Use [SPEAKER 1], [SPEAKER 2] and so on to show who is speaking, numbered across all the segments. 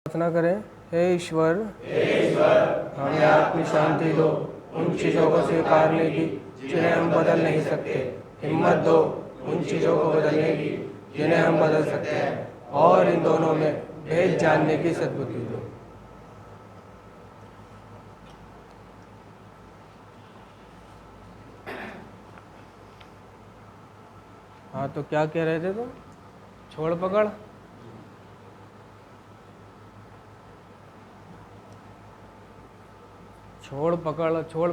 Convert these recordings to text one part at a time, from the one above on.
[SPEAKER 1] प्रार्थना करें। हे ईश्वर, हमें अपनी शांति दो उन चीज़ों को स्वीकारने की जिन्हें हम बदल नहीं सकते। हिम्मत दो उन चीज़ों को बदलने की जिन्हें हम बदल सकते हैं, और इन दोनों में भेद जानने की सद्बुद्धि दो। हाँ, तो क्या कह रहे थे तुम? छोड़ पकड़। छोड़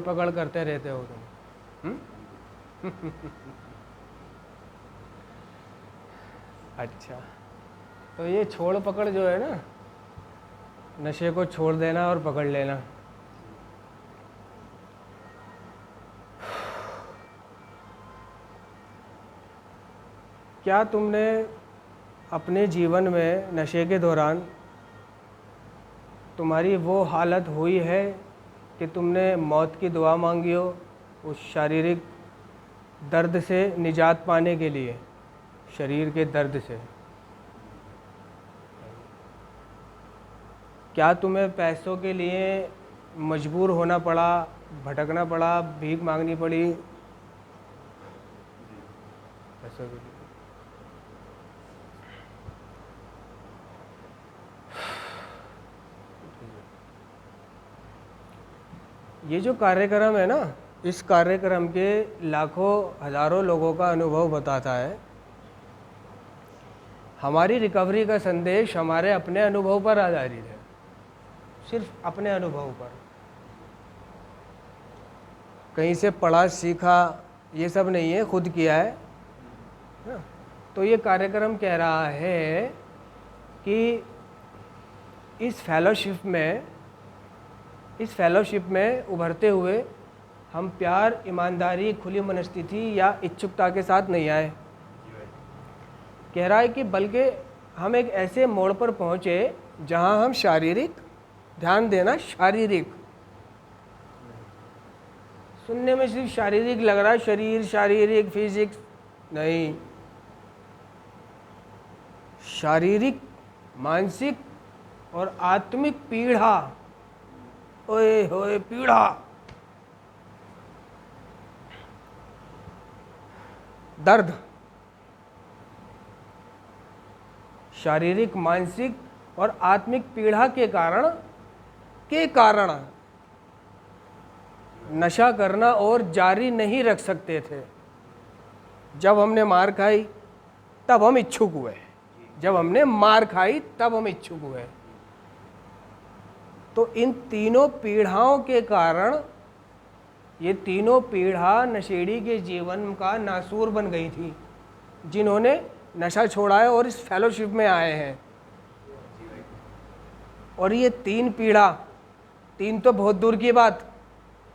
[SPEAKER 1] पकड़ करते रहते हो तुम। अच्छा, तो ये छोड़ पकड़ जो है ना, नशे को छोड़ देना और पकड़ लेना, क्या तुमने अपने जीवन में नशे के दौरान तुम्हारी वो हालत हुई है कि तुमने मौत की दुआ मांगी हो उस शारीरिक दर्द से निजात पाने के लिए, शरीर के दर्द से? क्या तुम्हें पैसों के लिए मजबूर होना पड़ा, भटकना पड़ा, भीख मांगनी पड़ी पैसों के लिए? ये जो कार्यक्रम है ना, इस कार्यक्रम के लाखों हज़ारों लोगों का अनुभव बताता है। हमारी रिकवरी का संदेश हमारे अपने अनुभव पर आधारित है, सिर्फ अपने अनुभव पर। कहीं से पढ़ा सीखा ये सब नहीं है, खुद किया है ना? तो ये कार्यक्रम कह रहा है कि इस फेलोशिप में उभरते हुए हम प्यार, ईमानदारी, खुली मनस्थिति या इच्छुकता के साथ नहीं आए। कह रहा है कि बल्कि हम एक ऐसे मोड़ पर पहुँचे जहाँ हम शारीरिक, ध्यान देना, शारीरिक, सुनने में सिर्फ शारीरिक लग रहा है, शरीर, शारीरिक, फिजिक्स नहीं, शारीरिक, मानसिक और आत्मिक पीड़ा, ओए होए पीड़ा, दर्द, शारीरिक, मानसिक और आत्मिक पीड़ा के कारण नशा करना और जारी नहीं रख सकते थे। जब हमने मार खाई तब हम इच्छुक हुए, जब हमने मार खाई तब हम इच्छुक हुए। तो इन तीनों पीड़ाओं के कारण, ये तीनों पीड़ा नशेड़ी के जीवन का नासूर बन गई थी, जिन्होंने नशा छोड़ा है और इस फेलोशिप में आए हैं। और ये तीन पीड़ा, तीन तो बहुत दूर की बात,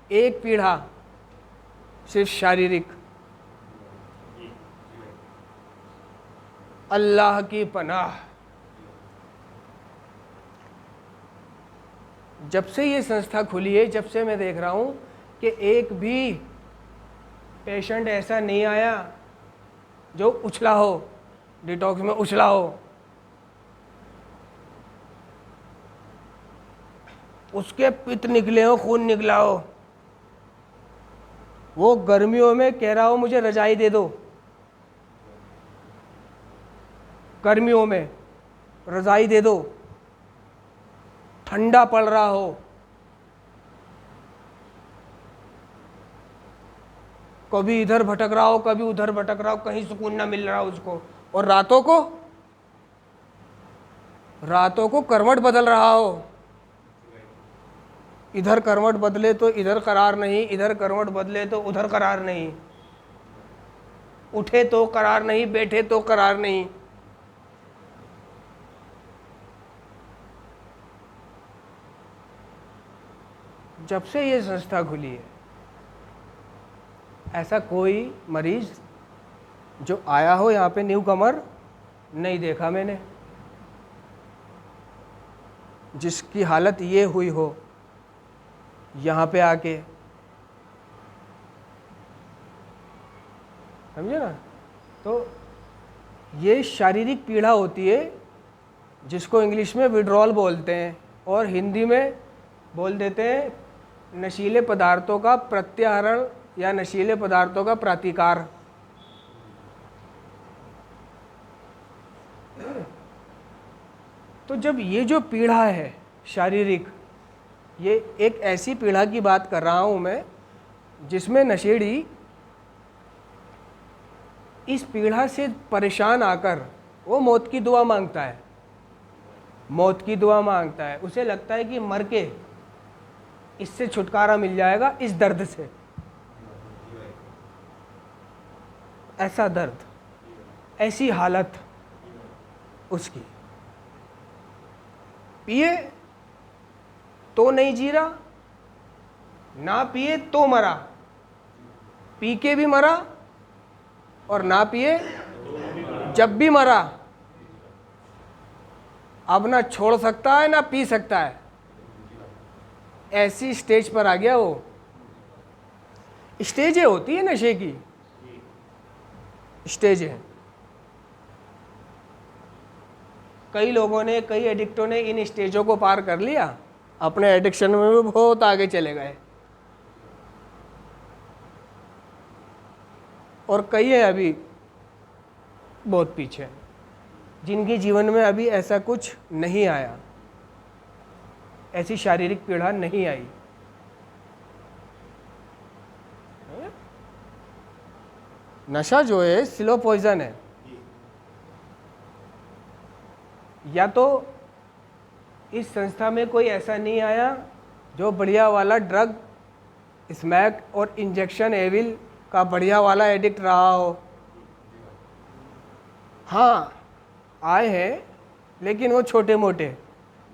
[SPEAKER 1] एक पीड़ा सिर्फ शारीरिक, अल्लाह की पनाह। जब से ये संस्था खुली है, जब से मैं देख रहा हूँ कि एक भी पेशेंट ऐसा नहीं आया जो उछला हो, डिटॉक्स में उछला हो, उसके पित्त निकले हो, खून निकला हो, वो गर्मियों में कह रहा हो मुझे रजाई दे दो, गर्मियों में रजाई दे दो, ठंडा पड़ रहा हो, कभी इधर भटक रहा हो, कभी उधर भटक रहा हो, कहीं सुकून ना मिल रहा हो उसको, और रातों को करवट बदल रहा हो, इधर करवट बदले तो इधर करार नहीं, इधर करवट बदले तो उधर करार नहीं, उठे तो करार नहीं, बैठे तो करार नहीं। जब से ये संस्था खुली है, ऐसा कोई मरीज जो आया हो यहाँ पे न्यू कमर नहीं देखा मैंने, जिसकी हालत ये हुई हो यहाँ पे आके, समझे ना? तो ये शारीरिक पीड़ा होती है जिसको इंग्लिश में विड्रॉल बोलते हैं और हिंदी में बोल देते हैं नशीले पदार्थों का प्रत्याहरण या नशीले पदार्थों का प्रतिकार। तो जब ये जो पीड़ा है शारीरिक, ये एक ऐसी पीड़ा की बात कर रहा हूँ मैं जिसमें नशेड़ी इस पीड़ा से परेशान आकर वो मौत की दुआ मांगता है, मौत की दुआ मांगता है। उसे लगता है कि मर के इससे छुटकारा मिल जाएगा, इस दर्द से। ऐसा दर्द, ऐसी हालत उसकी। पिए तो नहीं जी रहा, ना पिए तो मरा, पी के भी मरा और ना पिए जब भी मरा। अब ना छोड़ सकता है ना पी सकता है, ऐसी स्टेज पर आ गया वो। स्टेजें होती है नशे की, स्टेजें। कई लोगों ने, कई एडिक्टों ने इन स्टेजों को पार कर लिया, अपने एडिक्शन में भी बहुत आगे चले गए। और कई है अभी बहुत पीछे, जिनके जीवन में अभी ऐसा कुछ नहीं आया, ऐसी शारीरिक पीड़ा नहीं आई। नशा जो है स्लो पॉइजन है। या तो इस संस्था में कोई ऐसा नहीं आया जो बढ़िया वाला ड्रग, स्मैक और इंजेक्शन एविल का बढ़िया वाला एडिक्ट रहा हो। हाँ आए हैं, लेकिन वो छोटे मोटे।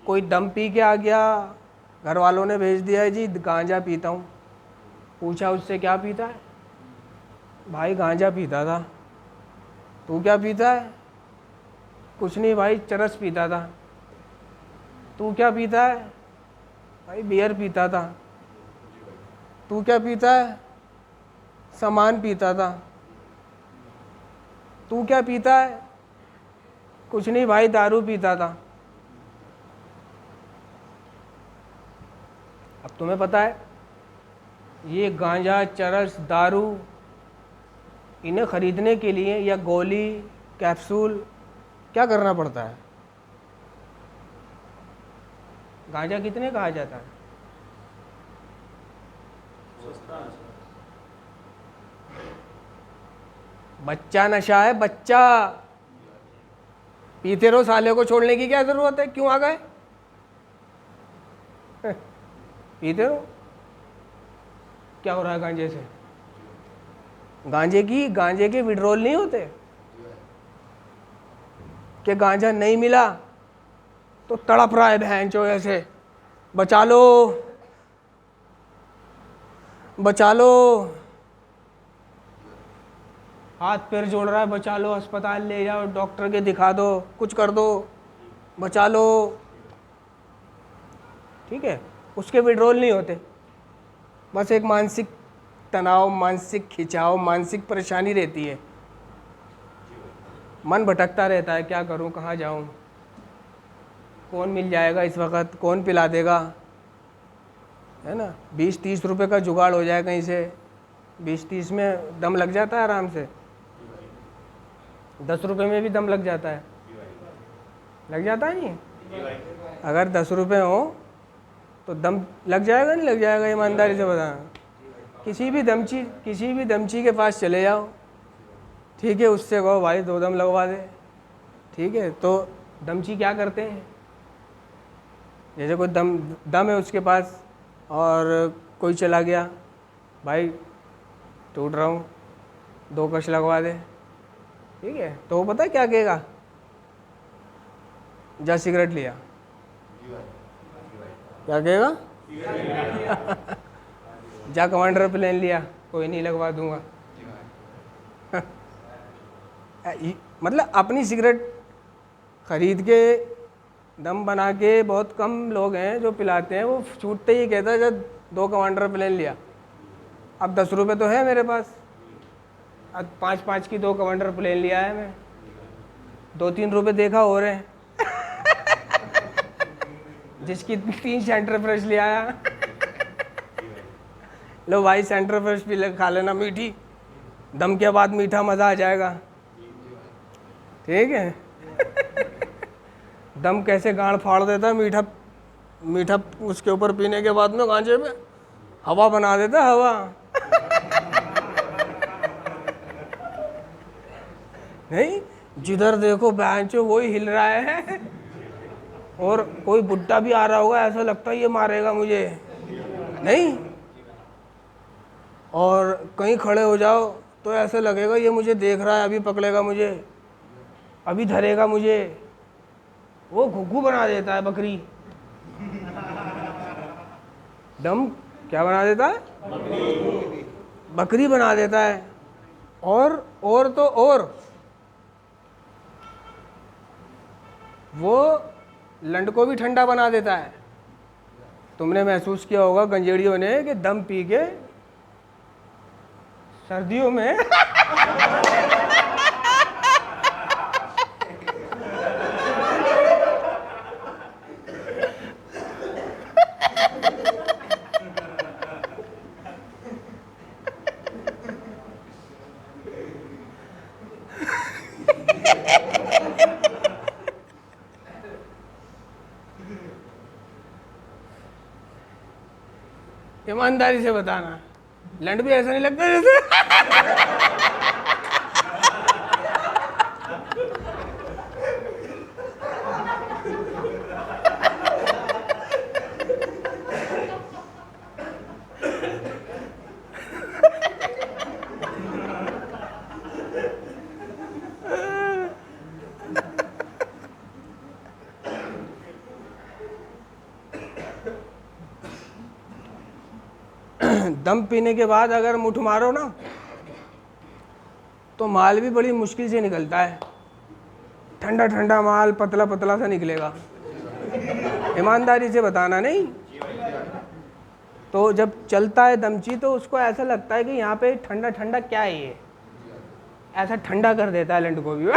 [SPEAKER 1] कोई दम पी के आ गया, घर वालों ने भेज दिया है जी गांजा पीता हूँ। पूछा उससे क्या पीता है, भाई गांजा पीता था। तू क्या पीता है, कुछ नहीं भाई चरस पीता था। तू क्या पीता है, भाई बियर पीता था। तू क्या पीता है, सामान पीता था। तू क्या पीता है, कुछ नहीं भाई दारू पीता था। अब तुम्हें पता है ये गांजा, चरस, दारू, इन्हें खरीदने के लिए या गोली, कैप्सूल क्या करना पड़ता है। गांजा कितने कहा जाता है, बच्चा नशा है, बच्चा। पीते रहो, साले को छोड़ने की क्या जरूरत है, क्यों आ गए। पीते रहो। क्या हो रहा है गांजे से, गांजे के विड्रॉल नहीं होते कि गांजा नहीं मिला तो तड़प रहा है भैंचो ऐसे, बचा लो बचा लो, हाथ पैर जोड़ रहा है, बचा लो, अस्पताल ले जाओ, डॉक्टर के दिखा दो, कुछ कर दो, बचा लो। ठीक है, उसके विड्रॉल नहीं होते। बस एक मानसिक तनाव, मानसिक खिंचाव, मानसिक परेशानी रहती है। मन भटकता रहता है, क्या करूं, कहाँ जाऊं, कौन मिल जाएगा इस वक्त, कौन पिला देगा, है ना। 20-30 रुपए का जुगाड़ हो जाए कहीं से, 20-30 में दम लग जाता है आराम से। 10 रुपए में भी दम लग जाता है, लग जाता है नहीं। अगर 10 रुपए हो तो दम लग जाएगा, नहीं लग जाएगा, ईमानदारी से बताना। किसी भी दमची के पास चले जाओ, ठीक है, उससे कहो भाई 2 दम लगवा दे। ठीक है, तो दमची क्या करते हैं, जैसे कोई दम है उसके पास और कोई चला गया, भाई टूट रहा हूँ, 2 कश लगवा दे। ठीक है, तो वो पता है क्या कहेगा, जा सिगरेट लिया। क्या कहेगा जा कमांडर प्लेन लिया, कोई नहीं लगवा दूंगा। मतलब अपनी सिगरेट खरीद के दम बना के बहुत कम लोग हैं जो पिलाते हैं। वो छूटते ही कहता है जब 2 कमांडर प्लेन लिया। अब 10 रुपये तो है मेरे पास, अब 5-5 की 2 कमांडर प्लेन लिया है मैं, 2-3 रुपये देखा हो रहे हैं। जिसकी 3 सेंटर फ्रेश ले आया। लो भाई सेंटर फ्रेश भी खा लेना मीठी, दम के बाद मीठा मज़ा आ जाएगा। ठीक है। दम कैसे गांड फाड़ देता है, मीठा मीठा उसके ऊपर पीने के बाद में गांजे में हवा बना देता है, हवा। नहीं, जिधर देखो बैंचो वही हिल रहा है, और कोई बुड्ढा भी आ रहा होगा, ऐसा लगता है ये मारेगा मुझे, नहीं। और कहीं खड़े हो जाओ तो ऐसा लगेगा ये मुझे देख रहा है, अभी पकड़ेगा मुझे, अभी धरेगा मुझे। वो घुघू बना देता है बकरी। दम क्या बना देता है? बकरी बना देता है। और तो और वो लंड को भी ठंडा बना देता है। तुमने महसूस किया होगा गंजेड़ियों ने कि दम पी के सर्दियों में ईमानदारी से बताना, लंड भी ऐसा नहीं लगता जैसे दम पीने के बाद अगर मुठ मारो ना तो माल भी बड़ी मुश्किल से निकलता है। ठंडा ठंडा माल पतला पतला सा निकलेगा। ईमानदारी से बताना, नहीं तो जब चलता है दमची तो उसको ऐसा लगता है कि यहाँ पे ठंडा ठंडा क्या है, ये ऐसा ठंडा कर देता है लंड को भी।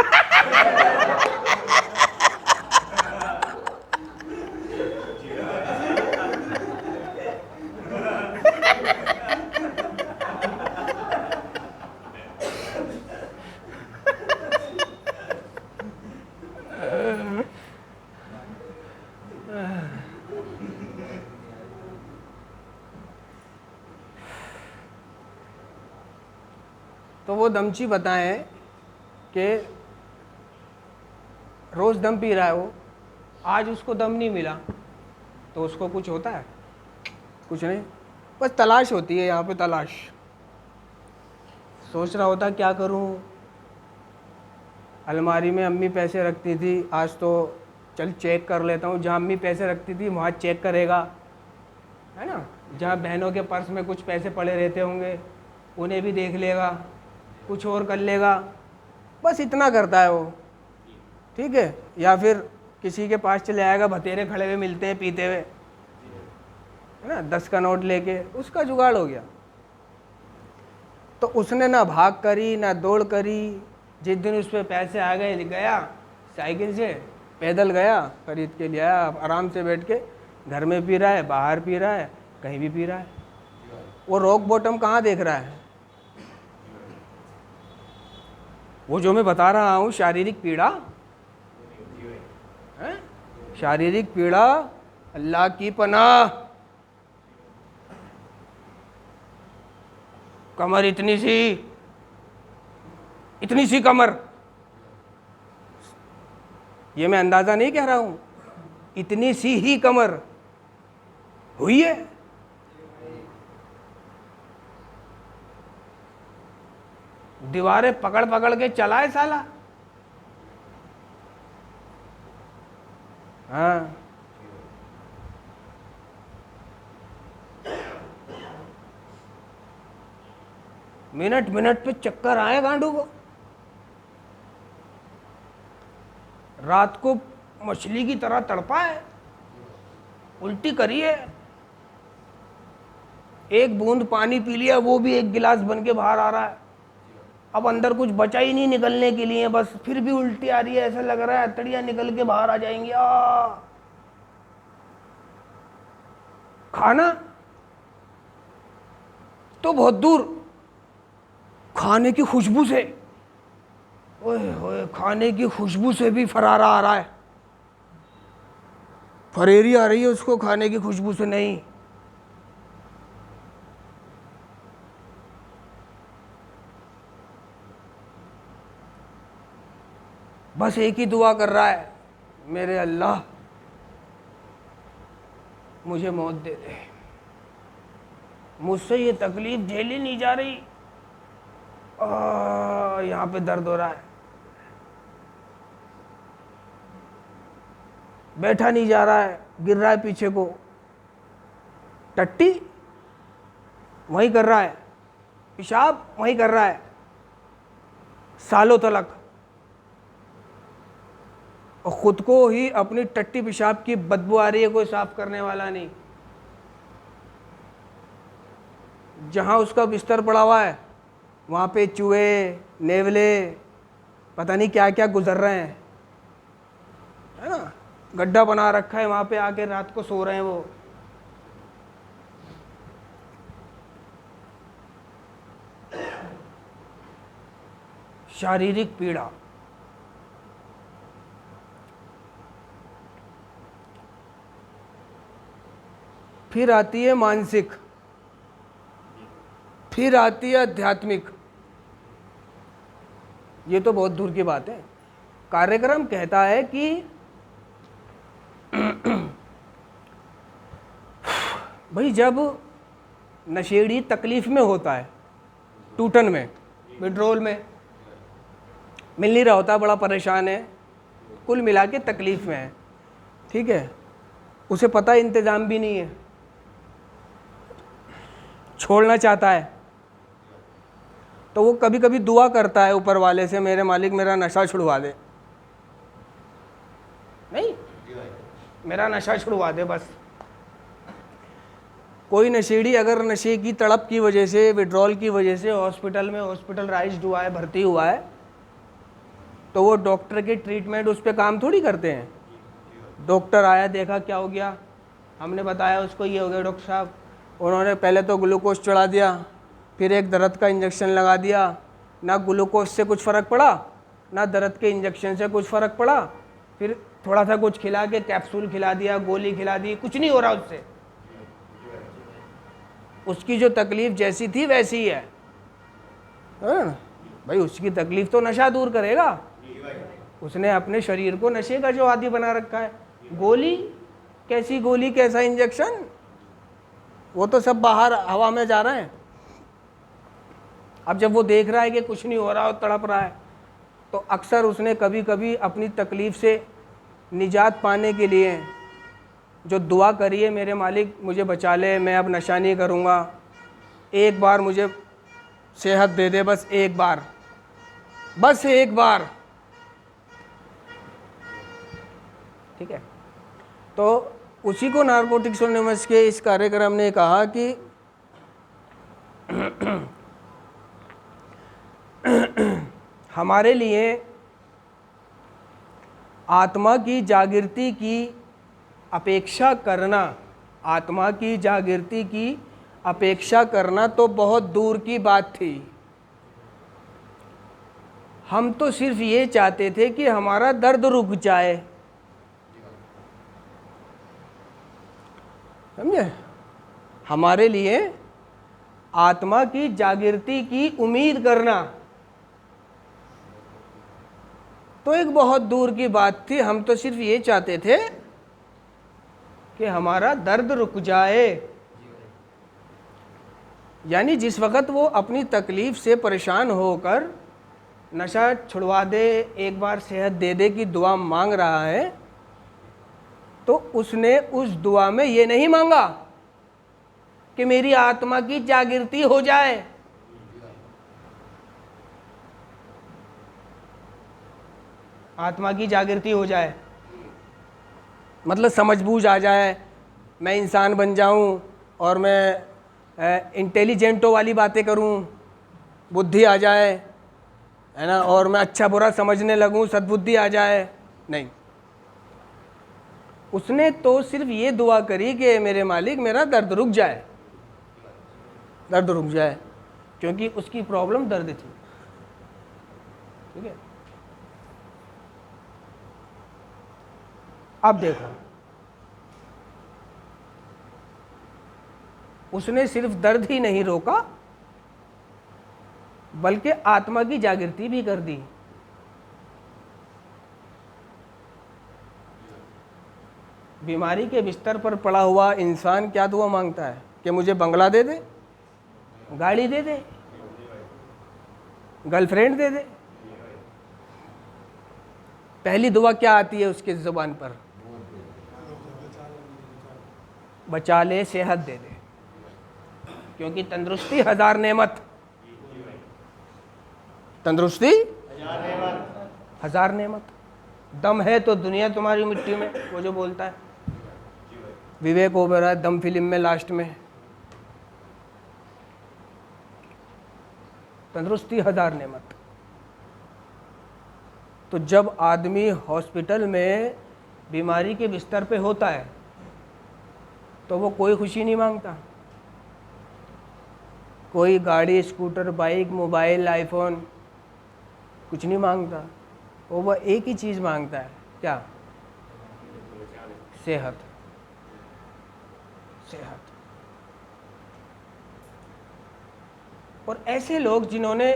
[SPEAKER 1] तो वो दमची बताएं कि रोज़ दम पी रहा है वो, आज उसको दम नहीं मिला तो उसको कुछ होता है? कुछ नहीं, बस तलाश होती है यहाँ पे, तलाश। सोच रहा होता क्या करूँ, अलमारी में अम्मी पैसे रखती थी, आज तो चल चेक कर लेता हूँ। जहाँ अम्मी पैसे रखती थी वहाँ चेक करेगा, है ना। जहाँ बहनों के पर्स में कुछ पैसे पड़े रहते होंगे उन्हें भी देख लेगा, कुछ और कर लेगा, बस इतना करता है वो। ठीक है। या फिर किसी के पास चले आएगा, भतेरे खड़े हुए मिलते हैं पीते हुए, है ना, 10 का नोट लेके, उसका जुगाड़ हो गया। तो उसने ना भाग करी ना दौड़ करी। जिस दिन उस पर पैसे आ गए, गया साइकिल से पैदल गया, खरीद के ले आया, आराम से बैठ के घर में पी रहा है, बाहर पी रहा है, कहीं भी पी रहा है। वो रॉक बॉटम कहाँ देख रहा है? वो जो मैं बता रहा हूँ शारीरिक पीड़ा है, शारीरिक पीड़ा, अल्लाह की पनाह। कमर इतनी सी कमर, ये मैं अंदाजा नहीं कह रहा हूं, इतनी सी ही कमर हुई है। दीवारें पकड़ पकड़ के चला है साला। हाँ, मिनट मिनट पे चक्कर आए गांडू को। रात को मछली की तरह तड़पा है, उल्टी करी है, एक बूंद पानी पी लिया, वो भी एक गिलास बन के बाहर आ रहा है। अब अंदर कुछ बचा ही नहीं निकलने के लिए, बस फिर भी उल्टी आ रही है, ऐसा लग रहा है अतड़ियाँ निकल के बाहर आ जाएंगी। खाना तो बहुत दूर, खाने की खुशबू से, ओए होए, खाने की खुशबू से भी फरारा आ रहा है, फरेरी आ रही है उसको खाने की खुशबू से नहीं। बस एक ही दुआ कर रहा है, मेरे अल्लाह मुझे मौत दे दे, मुझसे ये तकलीफ झेली नहीं जा रही, यहाँ पे दर्द हो रहा है, बैठा नहीं जा रहा है, गिर रहा है पीछे को, टट्टी वहीं कर रहा है, पेशाब वहीं कर रहा है, सालों तलक, और खुद को ही अपनी टट्टी पेशाब की बदबू आ रही है, कोई साफ करने वाला नहीं। जहाँ उसका बिस्तर पड़ा हुआ है वहाँ पे चूहे, नेवले, पता नहीं क्या क्या गुजर रहे हैं, है ना, गड्ढा बना रखा है, वहाँ पे आके रात को सो रहे हैं वो। शारीरिक पीड़ा, फिर आती है मानसिक, फिर आती है आध्यात्मिक। ये तो बहुत दूर की बात है। कार्यक्रम कहता है कि भाई जब नशेड़ी तकलीफ में होता है, टूटन में, विड्रोल में, मिल नहीं रहा होता, बड़ा परेशान है, कुल मिला के तकलीफ में है, ठीक है, उसे पता इंतज़ाम भी नहीं है, छोड़ना चाहता है, तो वो कभी कभी दुआ करता है ऊपर वाले से, मेरे मालिक मेरा नशा छुड़वा दे, नहीं मेरा नशा छुड़वा दे बस। कोई नशेड़ी अगर नशे की तड़प की वजह से, विड्रॉल की वजह से हॉस्पिटलाइज्ड हुआ है, भर्ती हुआ है, तो वो डॉक्टर के ट्रीटमेंट उस पर काम थोड़ी करते हैं। डॉक्टर आया, देखा क्या हो गया, हमने बताया उसको ये हो गया डॉक्टर साहब, उन्होंने पहले तो ग्लूकोज चढ़ा दिया, फिर एक दर्द का इंजेक्शन लगा दिया, ना ग्लूकोज से कुछ फ़र्क पड़ा, ना दर्द के इंजेक्शन से कुछ फ़र्क पड़ा, फिर थोड़ा सा कुछ खिला के कैप्सूल खिला दिया, गोली खिला दी, कुछ नहीं हो रहा उससे, उसकी जो तकलीफ़ जैसी थी वैसी ही है भाई, उसकी तकलीफ़ तो नशा दूर करेगा, उसने अपने शरीर को नशे का जो आदी बना रखा है। गोली, कैसी गोली, कैसा इंजेक्शन, वो तो सब बाहर हवा में जा रहे हैं। अब जब वो देख रहा है कि कुछ नहीं हो रहा और तड़प रहा है, तो अक्सर उसने कभी कभी अपनी तकलीफ़ से निजात पाने के लिए जो दुआ करी है, मेरे मालिक मुझे बचा ले, मैं अब नशा नहीं करूँगा, एक बार मुझे सेहत दे दे, बस एक बार, बस एक बार, ठीक है। तो उसी को नारकोटिक्स एनोनिमस के इस कार्यक्रम ने कहा कि हमारे लिए आत्मा की जागृति की अपेक्षा करना, आत्मा की जागृति की अपेक्षा करना तो बहुत दूर की बात थी। हम तो सिर्फ ये चाहते थे कि हमारा दर्द रुक जाए, समझे। हमारे लिए आत्मा की जागृति की उम्मीद करना तो एक बहुत दूर की बात थी। हम तो सिर्फ ये चाहते थे कि हमारा दर्द रुक जाए, यानी जिस वक़्त वो अपनी तकलीफ़ से परेशान होकर नशा छुड़वा दे, एक बार सेहत दे दे की दुआ मांग रहा है, तो उसने उस दुआ में ये नहीं मांगा कि मेरी आत्मा की जागृति हो जाए, आत्मा की जागृति हो जाए मतलब समझबूझ आ जाए, मैं इंसान बन जाऊं और मैं इंटेलिजेंटो वाली बातें करूं, बुद्धि आ जाए, है ना, और मैं अच्छा बुरा समझने लगूं, सद्बुद्धि आ जाए, नहीं। उसने तो सिर्फ ये दुआ करी कि मेरे मालिक मेरा दर्द रुक जाए, दर्द रुक जाए, क्योंकि उसकी प्रॉब्लम दर्द थी। ठीक है, अब देखो, उसने सिर्फ दर्द ही नहीं रोका बल्कि आत्मा की जागृति भी कर दी। बीमारी के बिस्तर पर पड़ा हुआ इंसान क्या दुआ मांगता है कि मुझे बंगला दे दे, गाड़ी दे दे, गर्लफ्रेंड दे दे। पहली दुआ क्या आती है उसके जुबान पर? बचा ले, सेहत दे दे, क्योंकि तंदुरुस्ती हजार नेमत, तंदुरुस्ती हजार नेमत। दम है तो दुनिया तुम्हारी मिट्टी में, वो जो बोलता है विवेक ओबेरॉय दम फिल्म में लास्ट में, तंदुरुस्ती हजार नेमत। तो जब आदमी हॉस्पिटल में बीमारी के बिस्तर पे होता है तो वो कोई खुशी नहीं मांगता, कोई गाड़ी, स्कूटर, बाइक, मोबाइल, आईफोन कुछ नहीं मांगता। वो एक ही चीज़ मांगता है, क्या? सेहत, सेहत। और ऐसे लोग जिन्होंने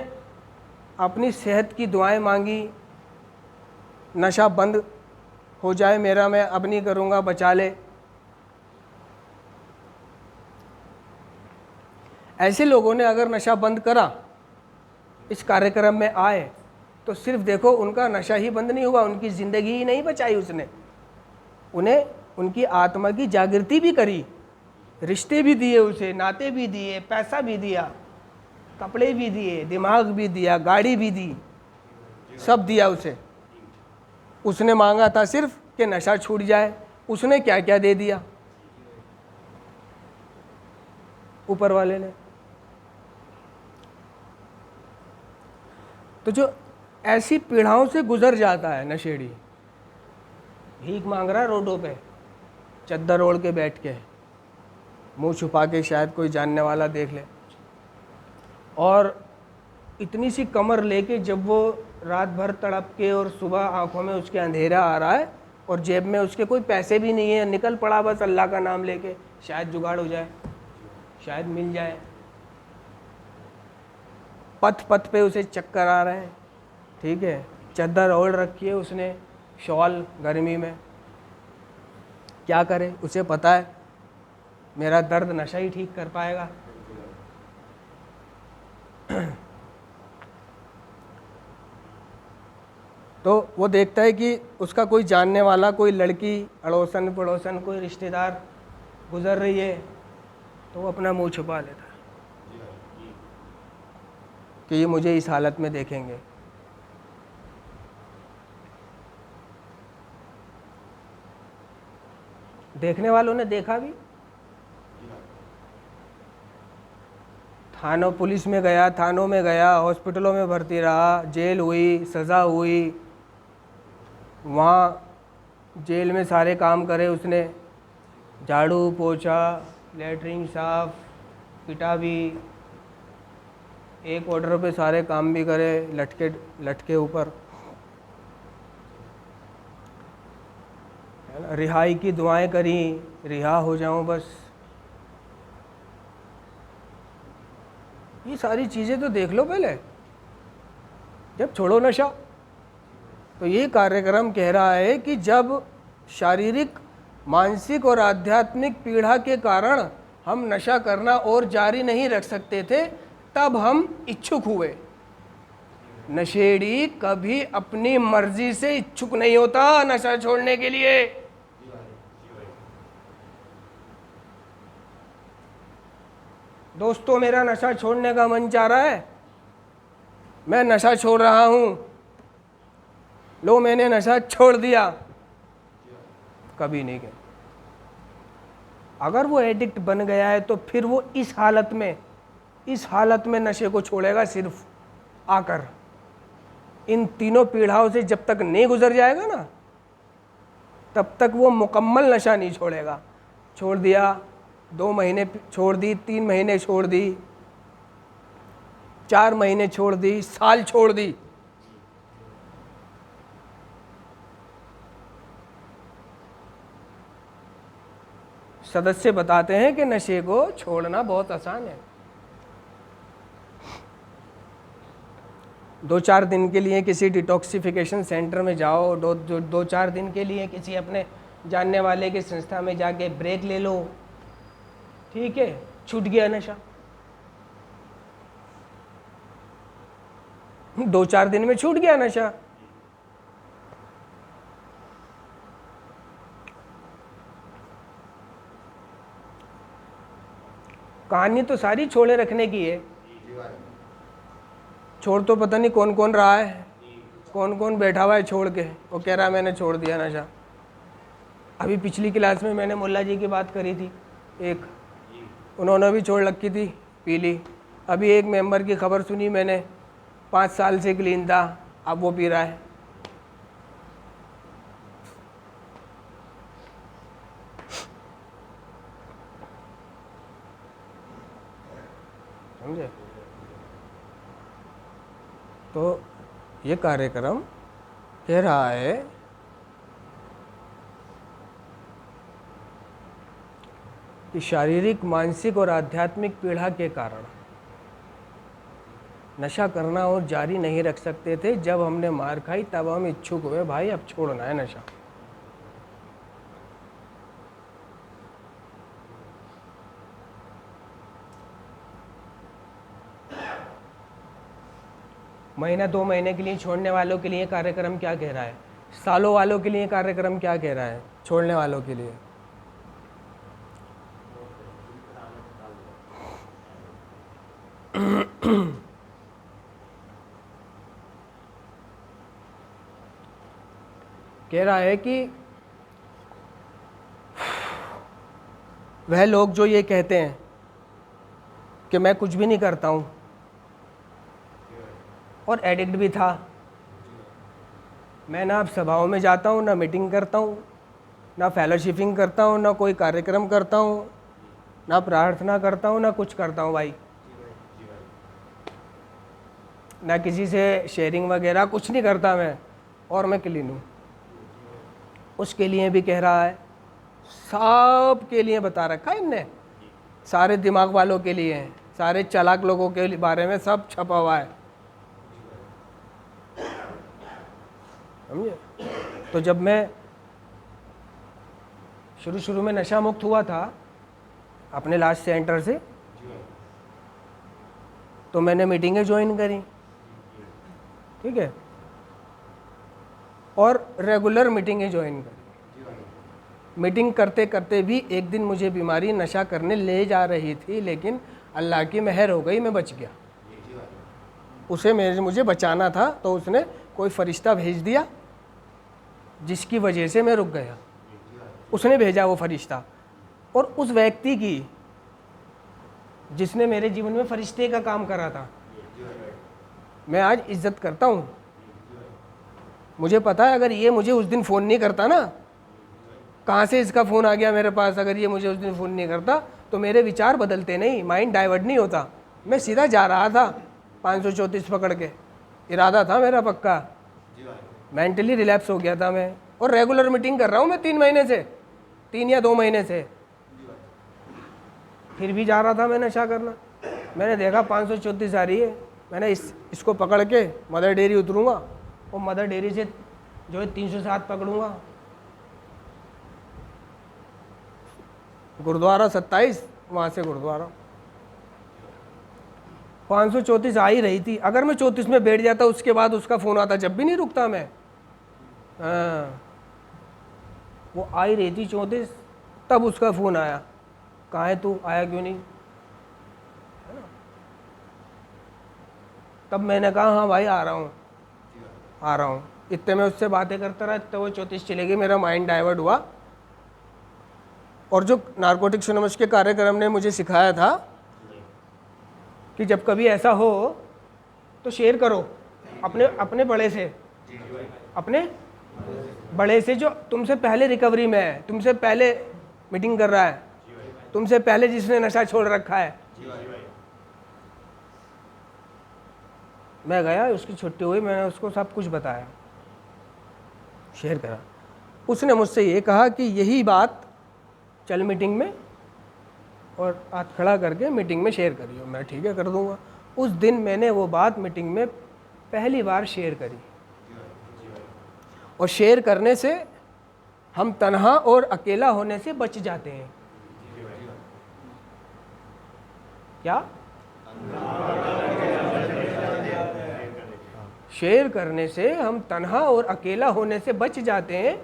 [SPEAKER 1] अपनी सेहत की दुआएं मांगी, नशा बंद हो जाए मेरा, मैं अब नहीं करूँगा, बचा ले, ऐसे लोगों ने अगर नशा बंद करा, इस कार्यक्रम में आए, तो सिर्फ देखो उनका नशा ही बंद नहीं हुआ, उनकी ज़िंदगी ही नहीं बचाई उसने, उन्हें उनकी आत्मा की जागृति भी करी, रिश्ते भी दिए उसे, नाते भी दिए, पैसा भी दिया, कपड़े भी दिए, दिमाग भी दिया, गाड़ी भी दी, सब दिया उसे। उसने मांगा था सिर्फ कि नशा छूट जाए, उसने क्या क्या दे दिया ऊपर वाले ने। तो जो ऐसी पीड़ाओं से गुजर जाता है नशेड़ी, भीख मांग रहा है रोडों पे, चद्दर ओढ़ के बैठ के, मुंह छुपा के, शायद कोई जानने वाला देख ले, और इतनी सी कमर लेके जब वो रात भर तड़प के और सुबह आंखों में उसके अंधेरा आ रहा है और जेब में उसके कोई पैसे भी नहीं है, निकल पड़ा बस अल्लाह का नाम लेके, शायद जुगाड़ हो जाए, शायद मिल जाए। पथ पथ पे उसे चक्कर आ रहे हैं, ठीक है, चद्दर ओढ़ रखी है उसने, शॉल गर्मी में, क्या करे? उसे पता है मेरा दर्द नशा ही ठीक कर पाएगा। तो वो देखता है कि उसका कोई जानने वाला, कोई लड़की, अड़ोसन पड़ोसन, कोई रिश्तेदार गुजर रही है, तो वो अपना मुंह छुपा लेता है कि ये मुझे इस हालत में देखेंगे। देखने वालों ने देखा भी, थानों, पुलिस में गया, थानों में गया, हॉस्पिटलों में भर्ती रहा, जेल हुई, सज़ा हुई, वहाँ जेल में सारे काम करे उसने, झाड़ू पोछा, लेटरिन साफ, पिटा भी, एक ऑर्डर पे सारे काम भी करे, लटके लटके ऊपर, रिहाई की दुआएं करी, रिहा हो जाऊं बस। ये सारी चीज़ें तो देख लो पहले, जब छोड़ो नशा। तो ये कार्यक्रम कह रहा है कि जब शारीरिक, मानसिक और आध्यात्मिक पीड़ा के कारण हम नशा करना और जारी नहीं रख सकते थे, तब हम इच्छुक हुए। नशेड़ी कभी अपनी मर्जी से इच्छुक नहीं होता नशा छोड़ने के लिए। दोस्तों, मेरा नशा छोड़ने का मन चाह रहा है, मैं नशा छोड़ रहा हूं, लो मैंने नशा छोड़ दिया, कभी नहीं गया। अगर वो एडिक्ट बन गया है तो फिर वो इस हालत में नशे को छोड़ेगा सिर्फ आकर। इन तीनों पीड़ाओं से जब तक नहीं गुजर जाएगा ना, तब तक वो मुकम्मल नशा नहीं छोड़ेगा। छोड़ दिया, 2 महीने छोड़ दी, 3 महीने छोड़ दी, 4 महीने छोड़ दी, साल छोड़ दी, सदस्य बताते हैं कि नशे को छोड़ना बहुत आसान है। 2-4 दिन के लिए किसी डिटॉक्सिफिकेशन सेंटर में जाओ, 2-4 दिन के लिए किसी अपने जानने वाले की संस्था में जाके ब्रेक ले लो, ठीक है, छूट गया नशा। 2-4 दिन में छूट गया नशा। कहानी तो सारी छोड़े रखने की है। छोड़ तो पता नहीं कौन कौन रहा है, कौन कौन बैठा हुआ है छोड़ के, वो कह रहा है मैंने छोड़ दिया नशा। अभी पिछली क्लास में मैंने मुल्ला जी की बात करी थी, एक उन्होंने भी छोड़ रखी थी, पी ली। अभी एक मेंबर की खबर सुनी मैंने, 5 साल से क्लीन था, अब वो पी रहा है। समझे? तो ये कार्यक्रम कह रहा है कि शारीरिक, मानसिक और आध्यात्मिक पीड़ा के कारण नशा करना और जारी नहीं रख सकते थे। जब हमने मार खाई तब हम इच्छुक हुए, भाई अब छोड़ना है नशा। महीना 2 महीने के लिए छोड़ने वालों के लिए कार्यक्रम क्या कह रहा है, सालों वालों के लिए कार्यक्रम क्या कह रहा है, छोड़ने वालों के लिए। कह रहा है कि वह लोग जो ये कहते हैं कि मैं कुछ भी नहीं करता हूँ और एडिक्ट भी था, मैं ना अब सभाओं में जाता हूँ, ना मीटिंग करता हूँ, ना फेलोशिपिंग करता हूँ, ना कोई कार्यक्रम करता हूँ, ना प्रार्थना करता हूँ, ना कुछ करता हूँ भाई, ना किसी से शेयरिंग वगैरह कुछ नहीं करता मैं, और मैं क्लीन हूँ। उसके लिए भी कह रहा है, सब के लिए बता रखा है इनने, सारे दिमाग वालों के लिए है, सारे चालाक लोगों के बारे में सब छपा हुआ है। समझे? तो जब मैं शुरू में नशा मुक्त हुआ था अपने लास्ट सेंटर से, तो मैंने मीटिंगें ज्वाइन करी, ठीक है, और रेगुलर मीटिंगें ज्वाइन करी। मीटिंग करते करते भी एक दिन मुझे बीमारी नशा करने ले जा रही थी, लेकिन अल्लाह की मेहर हो गई, मैं बच गया। उसे मुझे बचाना था, तो उसने कोई फरिश्ता भेज दिया जिसकी वजह से मैं रुक गया। उसने भेजा वो फरिश्ता, और उस व्यक्ति की जिसने मेरे जीवन में फरिश्ते का काम करा था, मैं आज इज्जत करता हूँ। मुझे पता है अगर ये मुझे उस दिन फ़ोन नहीं करता ना, कहाँ से इसका फ़ोन आ गया मेरे पास, अगर ये मुझे उस दिन फ़ोन नहीं करता तो मेरे विचार बदलते नहीं, माइंड डाइवर्ट नहीं होता, मैं सीधा जा रहा था 534 पकड़ के, इरादा था मेरा पक्का, मेंटली रिलैप्स हो गया था मैं। और रेगुलर मीटिंग कर रहा हूँ मैं 3 महीने से, 3 या 2 महीने से, फिर भी जा रहा था मैं नशा करना। मैंने देखा 534 आ रही है, मैंने इसको पकड़ के मदर डेयरी उतरूँगा और मदर डेयरी से जो है 307 पकड़ूँगा, गुरुद्वारा 27, वहाँ से गुरुद्वारा। 534 आ ही रही थी, अगर मैं 34 में बैठ जाता उसके बाद उसका फ़ोन आता, जब भी नहीं रुकता मैं। हाँ, वो आ ही रही थी 34, तब उसका फ़ोन आया, कहाँ है तू, आया क्यों नहीं, है ना। तब मैंने कहा हाँ भाई आ रहा हूँ, आ रहा हूँ। इतने में उससे बातें करता रहा, तो वो 34 चले गई, मेरा माइंड डाइवर्ट हुआ। और जो नारकोटिक्स एनोनिमस के कार्यक्रम ने मुझे सिखाया था कि जब कभी ऐसा हो तो शेयर करो अपने बड़े से, अपने बड़े से जो तुमसे पहले रिकवरी में है, तुमसे पहले मीटिंग कर रहा है, तुमसे पहले जिसने नशा छोड़ रखा है। मैं गया, उसकी छुट्टी हुई, मैंने उसको सब कुछ बताया, शेयर करा। उसने मुझसे ये कहा कि यही बात चल मीटिंग में और हाथ खड़ा करके मीटिंग में शेयर करियो। मैं ठीक है कर दूंगा। उस दिन मैंने वो बात मीटिंग में पहली बार शेयर करी। और शेयर करने से हम तन्हा और अकेला होने से बच जाते हैं। क्या? शेयर करने से हम तन्हा और अकेला होने से बच जाते हैं।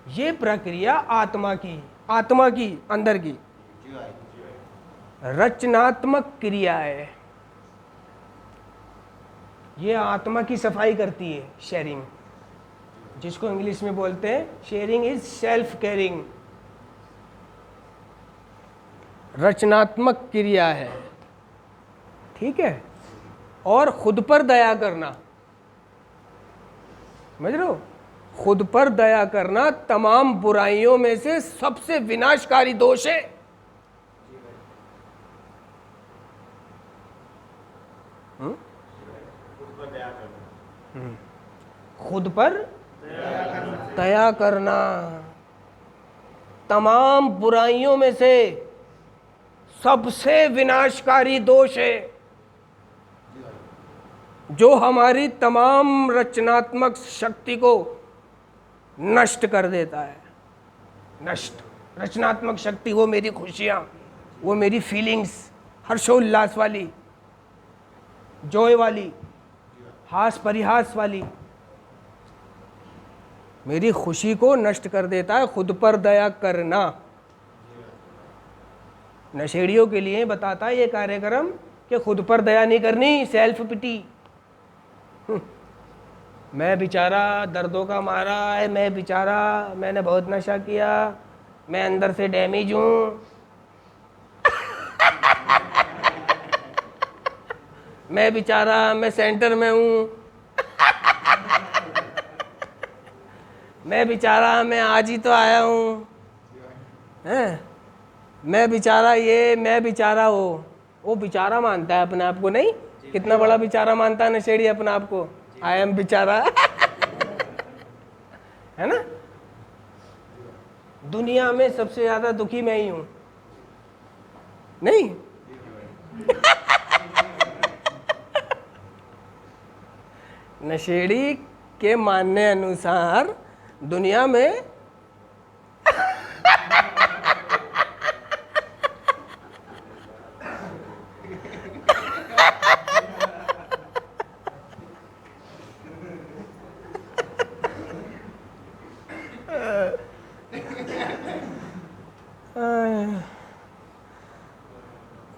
[SPEAKER 1] ये प्रक्रिया आत्मा की अंदर की रचनात्मक क्रिया है। ये आत्मा की सफाई करती है शेयरिंग, जिसको इंग्लिश में बोलते हैं शेयरिंग इज सेल्फ केयरिंग। रचनात्मक क्रिया है, ठीक है। और खुद पर दया करना, समझ रहे हो? खुद पर दया करना तमाम बुराइयों में से सबसे विनाशकारी दोष है। खुद पर दया करना तमाम बुराइयों में से सबसे विनाशकारी दोष है, जो हमारी तमाम रचनात्मक शक्ति को नष्ट कर देता है। नष्ट रचनात्मक शक्ति, वो मेरी खुशियाँ, वो मेरी फीलिंग्स, हर्षोल्लास वाली, जॉय वाली, हास परिहास वाली, मेरी खुशी को नष्ट कर देता है। खुद पर दया करना नशेड़ियों के लिए बताता है ये कार्यक्रम कि खुद पर दया नहीं करनी, सेल्फ पिटी। मैं बेचारा दर्दों का मारा है, मैं बेचारा, मैंने बहुत नशा किया, मैं अंदर से डैमेज हूँ, मैं बेचारा, मैं सेंटर में हूँ, मैं बेचारा, मैं आज ही तो आया हूँ, हैं? मैं बेचारा ये, मैं बेचारा वो बेचारा मानता है अपने आप को। नहीं, कितना बड़ा बेचारा मानता है नशेड़ी अपने आप को। आई एम बेचारा है ना? दुनिया में सबसे ज्यादा दुखी मैं ही हूं। नहीं नशेड़ी के मानने अनुसार दुनिया में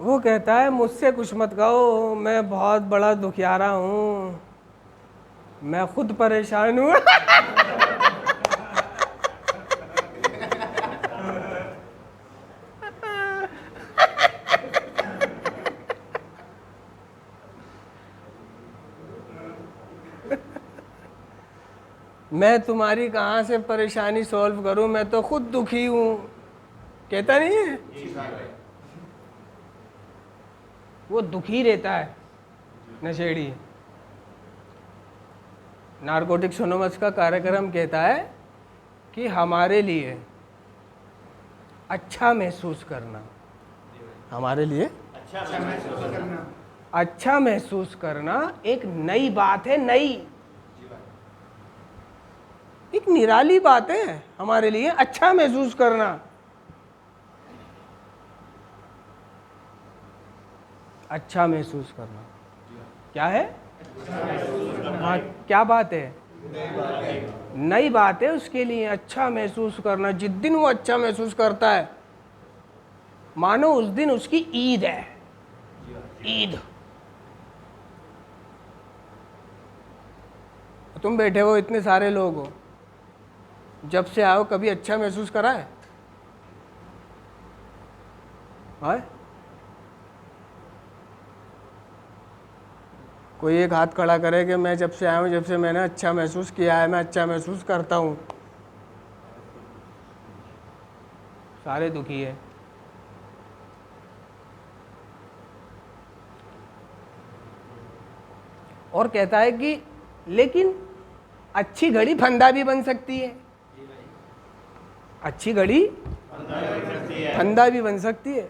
[SPEAKER 1] वो कहता है मुझसे कुछ मत कहो, मैं बहुत बड़ा दुखियारा हूँ, मैं खुद परेशान हूँ। मैं तुम्हारी कहाँ से परेशानी सॉल्व करूँ, मैं तो खुद दुखी हूँ। कहता नहीं है? वो दुखी रहता है नशेड़ी। नारकोटिक्स एनोनिमस का कार्यक्रम कहता है कि हमारे लिए अच्छा महसूस करना, हमारे लिए अच्छा महसूस करना एक नई बात है। नई, एक निराली बात है हमारे लिए अच्छा महसूस करना। अच्छा महसूस करना क्या है? हाँ, क्या बात है? नई बात है उसके लिए अच्छा महसूस करना। जिस दिन वो अच्छा महसूस करता है, मानो उस दिन उसकी ईद है। ईद। तुम बैठे हो, इतने सारे लोग हो, जब से आओ कभी अच्छा महसूस करा है? हाँ? कोई एक हाथ खड़ा करे कि मैं जब से आया हूँ, जब से मैंने अच्छा महसूस किया है, मैं अच्छा महसूस करता हूँ। सारे दुखी है। और कहता है कि लेकिन अच्छी घड़ी फंदा भी बन सकती है, अच्छी घड़ी फंदा भी बन सकती है।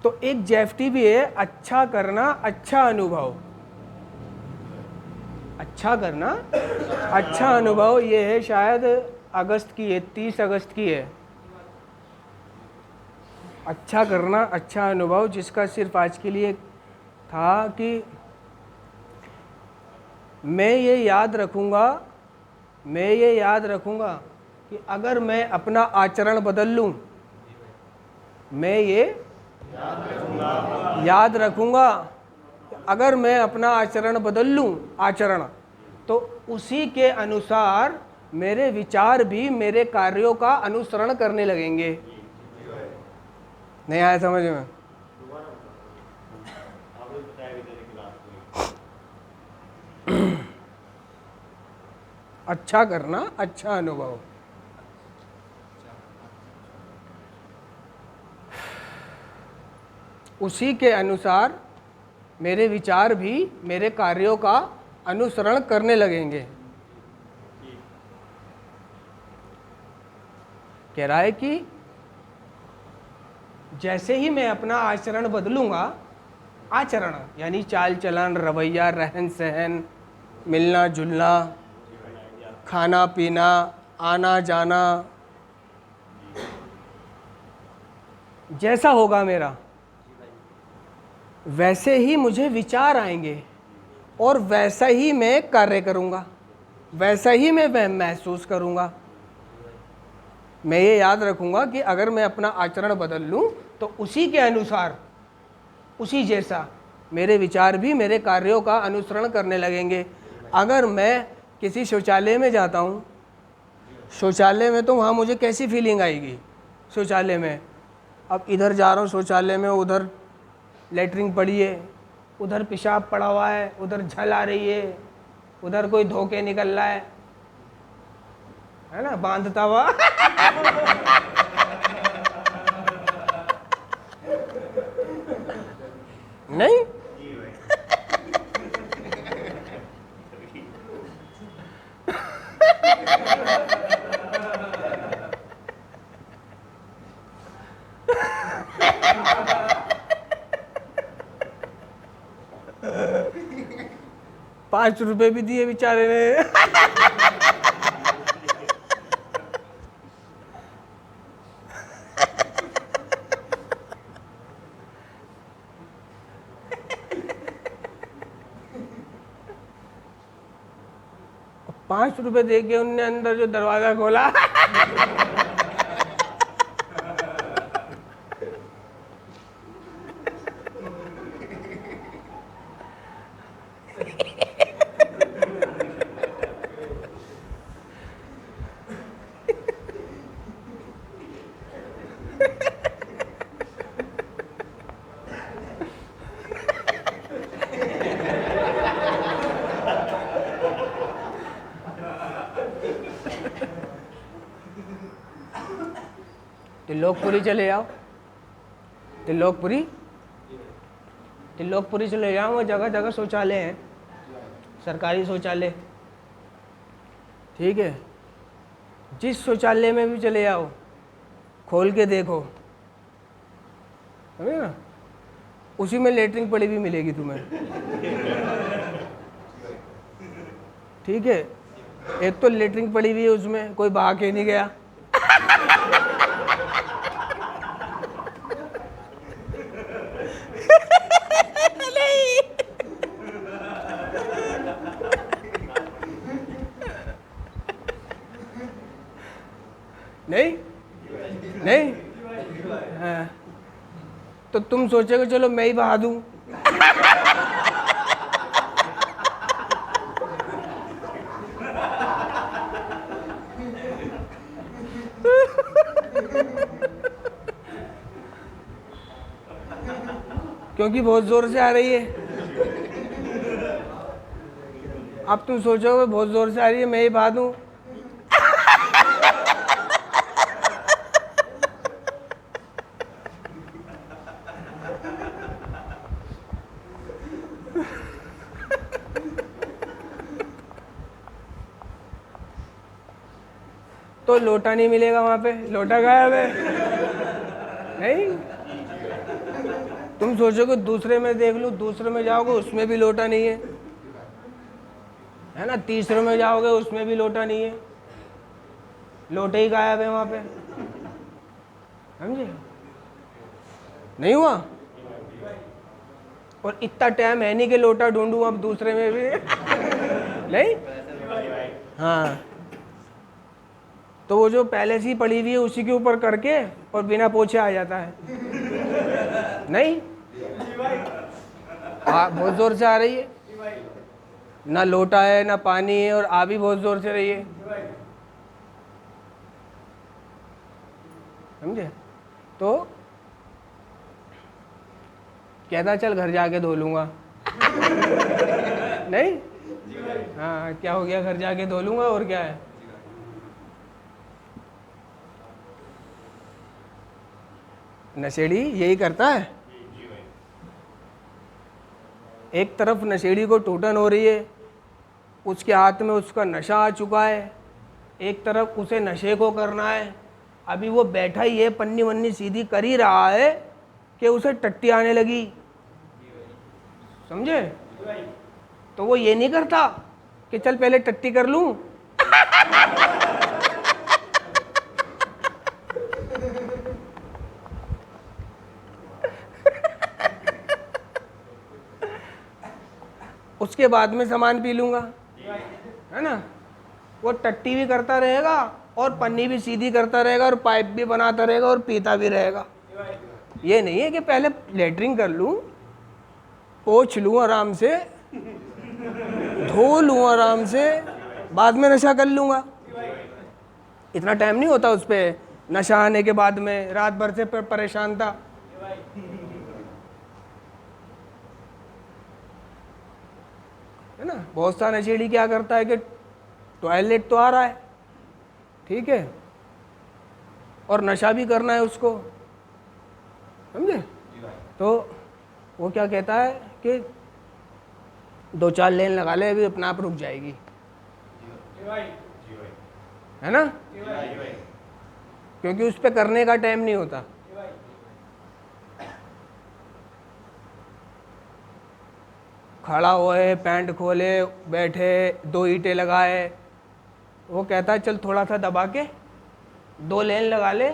[SPEAKER 1] तो एक जेफ्टी भी है, अच्छा करना अच्छा अनुभव, अच्छा करना अच्छा अनुभव। ये है शायद अगस्त की है, 30 अगस्त की है। अच्छा करना अच्छा अनुभव, जिसका सिर्फ आज के लिए था कि मैं ये याद रखूंगा कि अगर मैं अपना आचरण बदल लूं, मैं ये याद रखूंगा अगर मैं अपना आचरण बदल लूं, तो उसी के अनुसार मेरे विचार भी मेरे कार्यों का अनुसरण करने लगेंगे। नहीं आया समझ में? अच्छा करना अच्छा अनुभव। उसी के अनुसार मेरे विचार भी मेरे कार्यों का अनुसरण करने लगेंगे। कह रहा है कि जैसे ही मैं अपना आचरण बदलूंगा, आचरण यानी चाल चलन, रवैया, रहन सहन, मिलना जुलना, खाना पीना, आना जाना, जैसा होगा मेरा वैसे ही मुझे विचार आएंगे और वैसा ही मैं कार्य करूंगा, वैसा ही मैं महसूस करूंगा। मैं ये याद रखूंगा कि अगर मैं अपना आचरण बदल लूं तो उसी के अनुसार, उसी जैसा मेरे विचार भी मेरे कार्यों का अनुसरण करने लगेंगे। अगर मैं किसी शौचालय में जाता हूँ, शौचालय में, तो वहाँ मुझे कैसी फीलिंग आएगी? शौचालय में अब इधर जा रहा हूँ शौचालय में, उधर लेटरिन पड़ी है, उधर पेशाब पड़ा हुआ है, उधर झल आ रही है, उधर कोई धोके निकल रहा है ना, बांधता हुआ नहीं? ₹5 भी दिए बेचारे ने। ₹5 दे के उनने अंदर जो दरवाजा खोला त्रिलोकपुरी चले जाओ, त्रिलोकपुरी चले जाओ, वो जगह जगह शौचालय हैं, सरकारी शौचालय, ठीक है। जिस शौचालय में भी चले जाओ, खोल के देखो, समझे ना, उसी में लेटरिन पड़ी भी मिलेगी तुम्हें, ठीक है। एक तो लेटरिन पड़ी हुई है, उसमें कोई बहा के नहीं गया नहीं नहीं, हाँ। तो तुम सोचोगे चलो मैं ही बहा दूं क्योंकि बहुत जोर से आ रही है। अब तुम सोचोगे बहुत जोर से आ रही है, मैं ही बहा दूं तो लोटा नहीं मिलेगा वहाँ पे, लोटा गायब है। नहीं, तुम सोचोगे दूसरे में देख लूँ, दूसरे में जाओगे उसमें भी लोटा नहीं है ना, तीसरे में जाओगे उसमें भी लोटा नहीं है, लोटे ही गायब है वहाँ पे, समझे? नहीं हुआ? और इतना टाइम है नहीं कि लोटा ढूंढूं अब दूसरे में भी नहीं। हाँ, तो वो जो पहले से ही पड़ी हुई है उसी के ऊपर करके और बिना पोछे आ जाता है। नहीं, बहुत जोर से आ रही है, ना लोटा है ना पानी है और आ भी बहुत जोर से रही है, समझे? तो कहता चल घर जाके धो लूंगा। नहीं, हाँ, क्या हो गया, घर जाके धो लूंगा, और क्या है। नशेड़ी यही करता है। एक तरफ नशेड़ी को टूटन हो रही है, उसके हाथ में उसका नशा आ चुका है, एक तरफ उसे नशे को करना है। अभी वो बैठा ही है, पन्नी वन्नी सीधी कर ही रहा है कि उसे टट्टी आने लगी, समझे? तो वो ये नहीं करता कि चल पहले टट्टी कर लूं। उसके बाद में सामान पी लूंगा, है ना? वो टट्टी भी करता रहेगा और पन्नी भी सीधी करता रहेगा और पाइप भी बनाता रहेगा और पीता भी रहेगा। ये नहीं है कि पहले लेटरिंग कर लूं, पोंछ लूं आराम से, धो लूं आराम से, बाद में नशा कर लूंगा। इतना टाइम नहीं होता उस पर। नशा आने के बाद में रात भर से परेशान था, है ना? बहुत सा नशेड़ी क्या करता है कि टॉयलेट तो आ रहा है, ठीक है, और नशा भी करना है उसको, समझे? तो वो क्या कहता है कि 2-4 लेन लगा ले, अभी अपने आप रुक जाएगी, है ना? क्योंकि उस पे करने का टाइम नहीं होता। खड़ा हुए, पैंट खोले, बैठे, 2 ईंटें लगाए, वो कहता है चल थोड़ा सा दबा के 2 लेन लगा ले,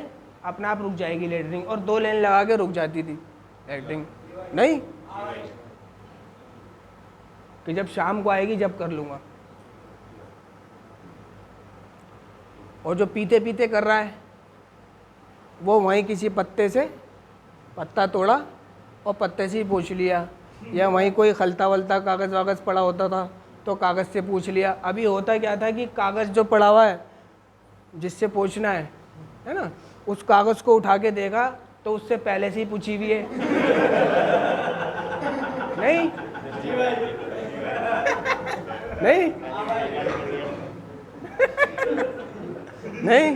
[SPEAKER 1] अपने आप रुक जाएगी लेटरिंग, और 2 लेन लगा के रुक जाती थी लेटरिंग। नहीं कि जब शाम को आएगी जब कर लूँगा। और जो पीते पीते कर रहा है वो वहीं किसी पत्ते से पत्ता तोड़ा और पत्ते से ही पूछ लिया, या वहीं कोई खलता वलता कागज़ वागज़ पड़ा होता था तो कागज़ से पूछ लिया। अभी होता क्या था कि कागज़ जो पड़ा हुआ है जिससे पूछना है ना, उस कागज़ को उठा के देखा तो उससे पहले से ही पूछी हुई है। नहीं नहीं नहीं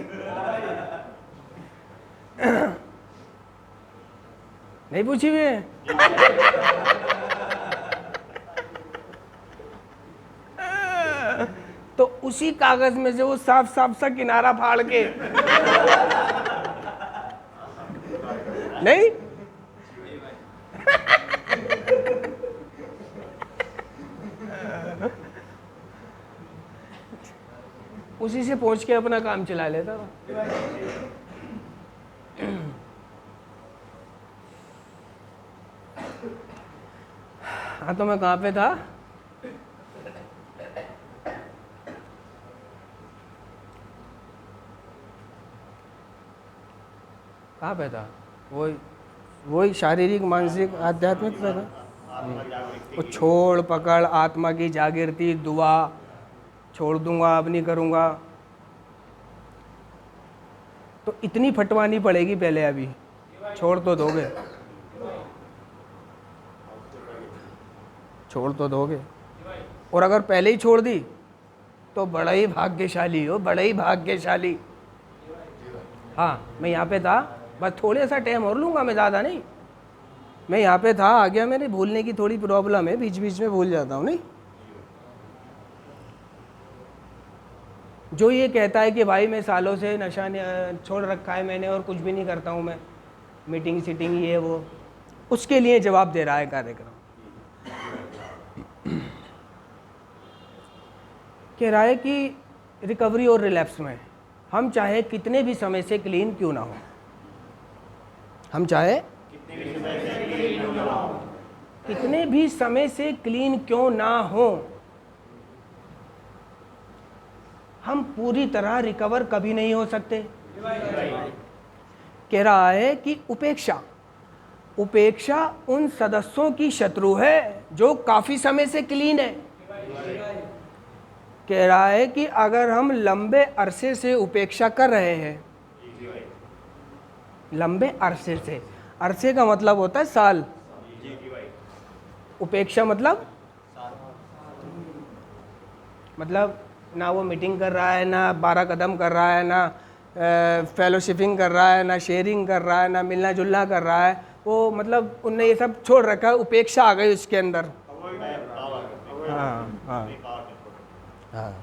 [SPEAKER 1] नहीं पूछी हुई है। तो उसी कागज में से वो साफ साफ सा किनारा फाड़ के नहीं उसी से पहुंच के अपना काम चला लेता था। हाँ, तो मैं कहाँ पे था? कहाँ पे था? वही शारीरिक, मानसिक, आध्यात्मिक पे था। वो छोड़ पकड़, आत्मा की जागृति, दुआ, छोड़ दूंगा अब नहीं करूँगा। तो इतनी फटवानी पड़ेगी पहले, अभी छोड़ तो दोगे, छोड़ तो दोगे। और अगर पहले ही छोड़ दी तो बड़ा ही भाग्यशाली हो, बड़ा ही भाग्यशाली। हाँ, मैं यहाँ पे था, बस थोड़ा सा टाइम और लूँगा मैं, ज़्यादा नहीं। मैं यहाँ पे था, आ गया। मेरे भूलने की थोड़ी प्रॉब्लम है, बीच बीच में भूल जाता हूँ। नहीं जो ये कहता है कि भाई मैं सालों से नशा छोड़ रखा है मैंने और कुछ भी नहीं करता हूँ मैं, मीटिंग सीटिंग ये वो, उसके लिए जवाब दे रहा है कार्यक्रम। कह रहा है कि रिकवरी और रिलैप्स में हम चाहे कितने भी समय से क्लीन क्यों ना हो, हम चाहे कितने भी समय से क्लीन क्यों ना हो, हम पूरी तरह रिकवर कभी नहीं हो सकते। कह रहा है कि उपेक्षा उन सदस्यों की शत्रु है जो काफी समय से क्लीन है। कह रहा है कि अगर हम लंबे अरसे से उपेक्षा कर रहे हैं, लंबे अरसे से, अरसे का मतलब होता है साल, उपेक्षा मतलब ना वो मीटिंग कर रहा है, ना 12 कदम कर रहा है, ना फेलोशिपिंग कर रहा है, ना शेयरिंग कर रहा है, ना मिलना जुलना कर रहा है, वो मतलब उनने ये सब छोड़ रखा है, उपेक्षा आ गई उसके अंदर। हाँ हाँ हाँ,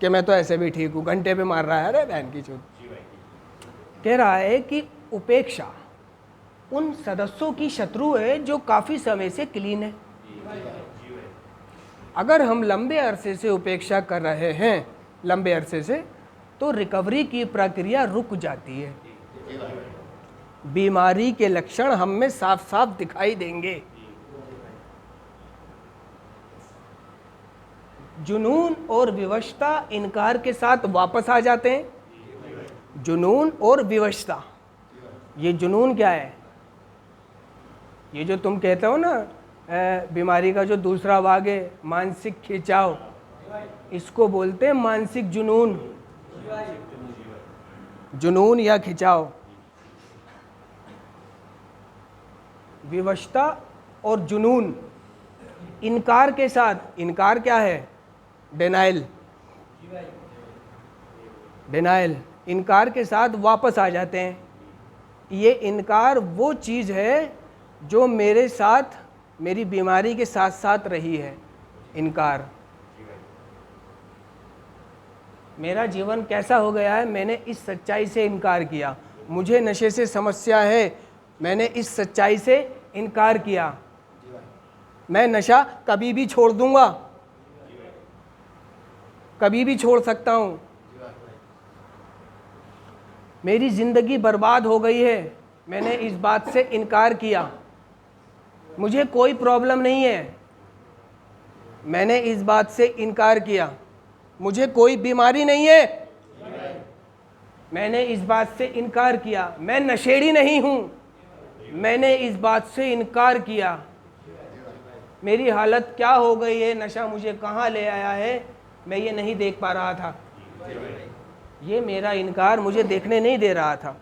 [SPEAKER 1] कि मैं तो ऐसे भी ठीक हूँ, घंटे पे मार रहा है, अरे बहन की चूत। कह रहा है कि उपेक्षा उन सदस्यों की शत्रु है जो काफी समय से क्लीन है। अगर हम लंबे अरसे से उपेक्षा कर रहे हैं, लंबे अरसे से, तो रिकवरी की प्रक्रिया रुक जाती है। बीमारी के लक्षण हम में साफ साफ दिखाई देंगे। जुनून और विवशता इनकार के साथ वापस आ जाते हैं। जुनून और विवशता, ये जुनून क्या है? ये जो तुम कहते हो ना बीमारी का जो दूसरा भाग है मानसिक खिंचाव, इसको बोलते हैं मानसिक जुनून, जुनून या खिंचाव। विवशता और जुनून इनकार के साथ, इनकार क्या है? डिनाइल, डिनाइल, इनकार के साथ वापस आ जाते हैं। ये इनकार वो चीज़ है जो मेरे साथ, मेरी बीमारी के साथ साथ रही है। इनकार, मेरा जीवन कैसा हो गया है, मैंने इस सच्चाई से इनकार किया। मुझे नशे से समस्या है, मैंने इस सच्चाई से इनकार किया। मैं नशा कभी भी छोड़ दूंगा, कभी भी छोड़ सकता हूं। मेरी जिंदगी बर्बाद हो गई है, मैंने इस बात से इनकार किया। मुझे कोई प्रॉब्लम नहीं है, मैंने इस बात से इनकार किया। मुझे कोई बीमारी नहीं है, मैंने इस बात से इनकार किया। मैं नशेड़ी नहीं हूं, मैंने इस बात से इनकार किया। मेरी हालत क्या हो गई है, नशा मुझे कहाँ ले आया है, मैं ये नहीं देख पा रहा था। ये मेरा इनकार मुझे देखने नहीं दे रहा था।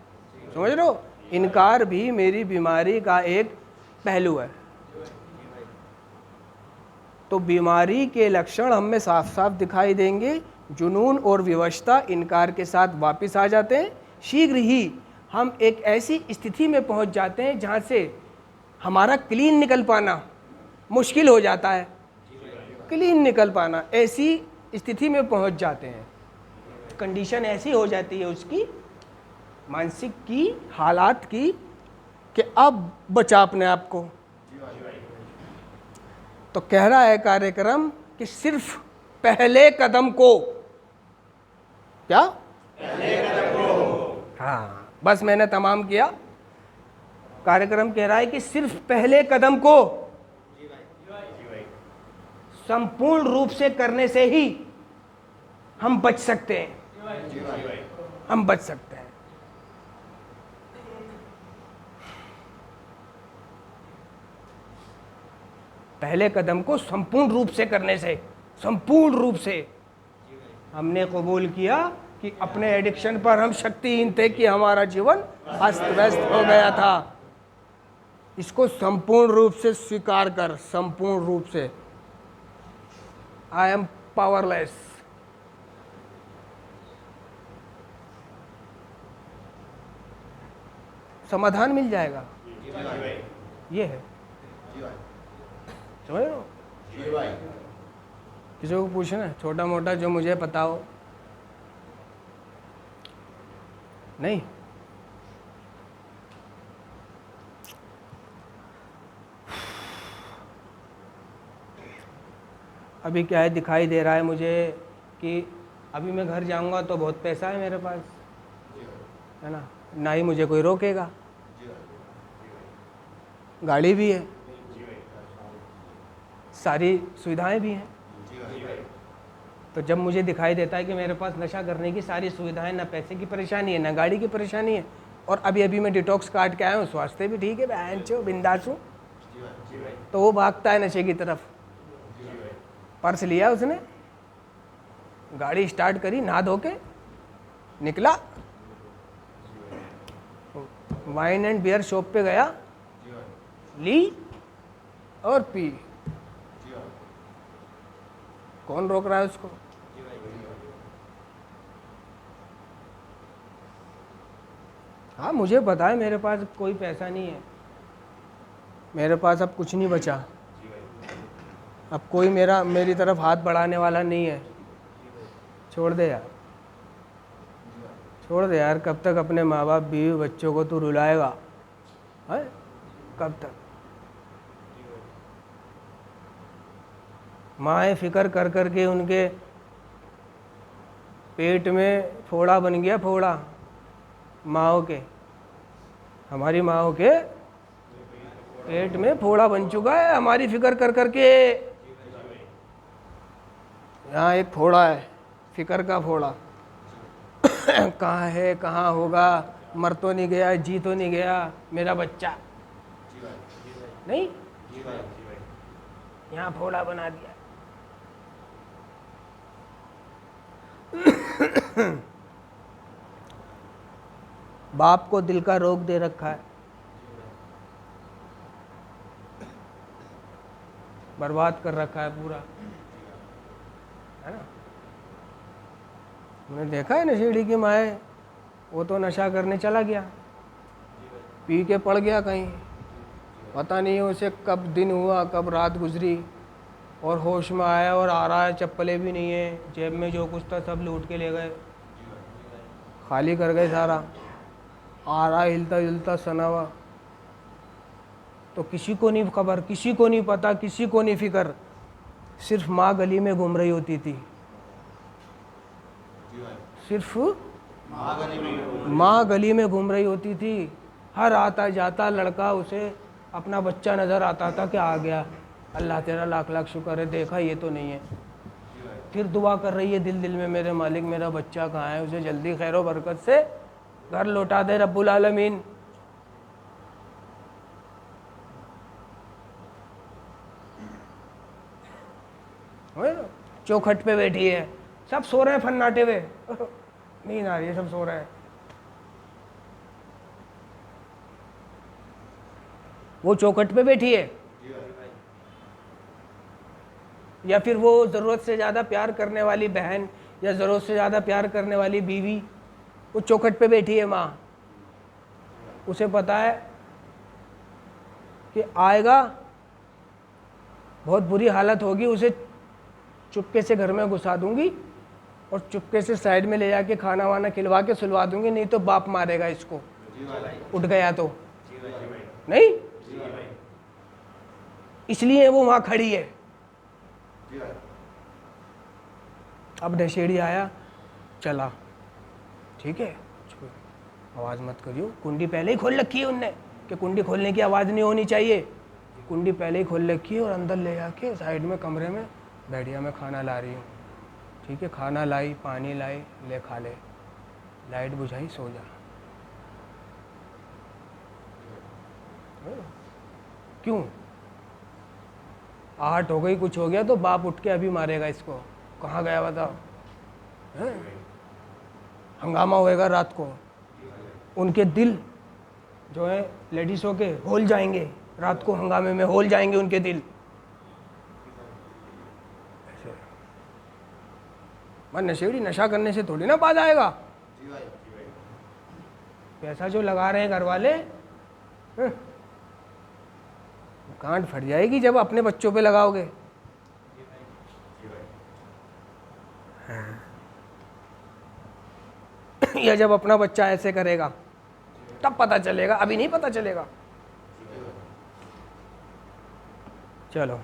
[SPEAKER 1] समझ रहे हो? इनकार भी मेरी बीमारी का एक पहलू है। तो बीमारी के लक्षण हमें साफ साफ दिखाई देंगे। जुनून और विवशता इनकार के साथ वापस आ जाते हैं। शीघ्र ही हम एक ऐसी स्थिति में पहुंच जाते हैं जहां से हमारा क्लीन निकल पाना मुश्किल हो जाता है। क्लीन निकल पाना, ऐसी स्थिति में पहुंच जाते हैं। कंडीशन ऐसी हो जाती है उसकी, मानसिक की, हालात की, कि अब बचा अपने आप को। तो कह रहा है कार्यक्रम कि सिर्फ पहले कदम को, क्या? पहले कदम को। हाँ, बस मैंने तमाम किया। कार्यक्रम कह रहा है कि सिर्फ पहले कदम को संपूर्ण रूप से करने से ही हम बच सकते हैं, हम बच सकते हैं। पहले कदम को संपूर्ण रूप से करने से, संपूर्ण रूप से हमने कबूल किया कि अपने एडिक्शन पर हम शक्तिहीन थे, कि हमारा जीवन अस्त व्यस्त हो गया था। इसको संपूर्ण रूप से स्वीकार कर, संपूर्ण रूप से। I am powerless. समाधान मिल जाएगा। ये है, समझ लो। किसी को पूछना छोटा मोटा जो मुझे पता हो, नहीं, अभी क्या है, दिखाई दे रहा है मुझे कि अभी मैं घर जाऊंगा तो बहुत पैसा है मेरे पास, है ना ही मुझे कोई रोकेगा, गाड़ी भी है, सारी सुविधाएं भी हैं। तो जब मुझे दिखाई देता है कि मेरे पास नशा करने की सारी सुविधाएं, ना पैसे की परेशानी है ना गाड़ी की परेशानी है, और अभी अभी मैं डिटॉक्स काट के आया हूँ, स्वास्थ्य भी ठीक है, बहन चो बिंदास हूँ, तो वो भागता है नशे की तरफ। पर्स लिया उसने, गाड़ी स्टार्ट करी, नहा धो के निकला, वाइन एंड बियर शॉप पे गया, ली और पी। कौन रोक रहा है उसको? हाँ, मुझे पता है मेरे पास कोई पैसा नहीं है, मेरे पास अब कुछ नहीं बचा, अब कोई मेरी तरफ हाथ बढ़ाने वाला नहीं है। छोड़ दे यार, छोड़ दे यार, कब तक अपने माँ बाप बीवी बच्चों को तू रुलाएगा? है कब तक? माएँ फिक्र कर कर के उनके पेट में फोड़ा बन गया, फोड़ा माँओं के, हमारी माँओं के पेट में फोड़ा बन चुका है हमारी फिक्र कर कर के। यहाँ एक फोड़ा है, फिक्र का फोड़ा कहाँ है, कहाँ होगा, मर तो नहीं गया, जी तो नहीं गया मेरा बच्चा, नहीं, यहाँ फोड़ा बना दिया। बाप को दिल का रोग दे रखा है, बर्बाद कर रखा है पूरा, है ना। मैंने देखा है नशेड़ी की माए, वो तो नशा करने चला गया, पी के पड़ गया कहीं, पता नहीं उसे कब दिन हुआ, कब रात गुजरी, और होश में आया और आ रहा है, चप्पलें भी नहीं है, जेब में जो कुछ था सब लूट के ले गए, खाली कर गए सारा, आ रहा हिलता हिलता सना हुआ। तो किसी को नहीं खबर, किसी को नहीं पता, किसी को नहीं फिक्र, सिर्फ माँ गली में घूम रही होती थी, सिर्फ माँ गली में घूम रही होती थी। हर आता जाता लड़का उसे अपना बच्चा नज़र आता था कि आ गया, अल्लाह तेरा लाख लाख शुक्र है, देखा ये तो नहीं है। फिर दुआ कर रही है दिल दिल में, मेरे मालिक मेरा बच्चा कहाँ है, उसे जल्दी खैरो बरकत से घर लौटा दे रब्बुल आलमीन। चौखट पे बैठी है, सब सो रहे हैं फन्नाटे हुए, नींद आ रही है, सब सो रहे हैं, वो चौखट पे बैठी है, या फिर वो ज़रूरत से ज़्यादा प्यार करने वाली बहन या ज़रूरत से ज़्यादा प्यार करने वाली बीवी, वो चौखट पे बैठी है माँ, उसे पता है कि आएगा, बहुत बुरी हालत होगी, उसे चुपके से घर में घुसा दूंगी और चुपके से साइड में ले जाके खाना वाना खिलवा के सुलवा दूंगी, नहीं तो बाप मारेगा इसको, उठ गया तो नहीं, इसलिए वो वहां खड़ी है। अब नशेड़ी आया, चला, ठीक है, आवाज़ मत करियो, कुंडी पहले ही खोल रखी है उनने कि कुंडी खोलने की आवाज़ नहीं होनी चाहिए, कुंडी पहले ही खोल रखी है, और अंदर ले जाके साइड में कमरे में बैठिया में खाना ला रही हूँ, ठीक है, खाना लाई, पानी लाई, ले खा ले, लाइट बुझाई, सो जा। क्यों? आहट हो गई, कुछ हो गया तो बाप उठ के अभी मारेगा इसको, कहाँ गया बताओ, हंगामा होएगा रात को, उनके दिल जो है लेडीज़ों के होल जाएंगे, रात को हंगामे में होल जाएंगे उनके दिल। मैं नशेड़ी नशा करने से थोड़ी ना बाज आएगा, पैसा जो लगा रहे हैं घर वाले, गांठ फट जाएगी जब अपने बच्चों पे लगाओगे। या जब अपना बच्चा ऐसे करेगा तब पता चलेगा, अभी नहीं पता चलेगा। चलो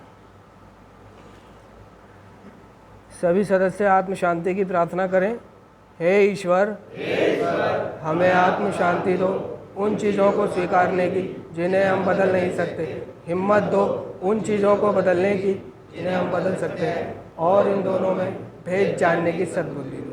[SPEAKER 1] सभी सदस्य आत्म शांति की प्रार्थना करें। हे ईश्वर, हमें आत्म शांति दो, उन चीज़ों को स्वीकारने की जिन्हें हम बदल नहीं सकते। हिम्मत दो उन चीज़ों को बदलने की जिन्हें हम बदल सकते हैं, और इन दोनों में भेद जानने की सद्बुद्धि दो।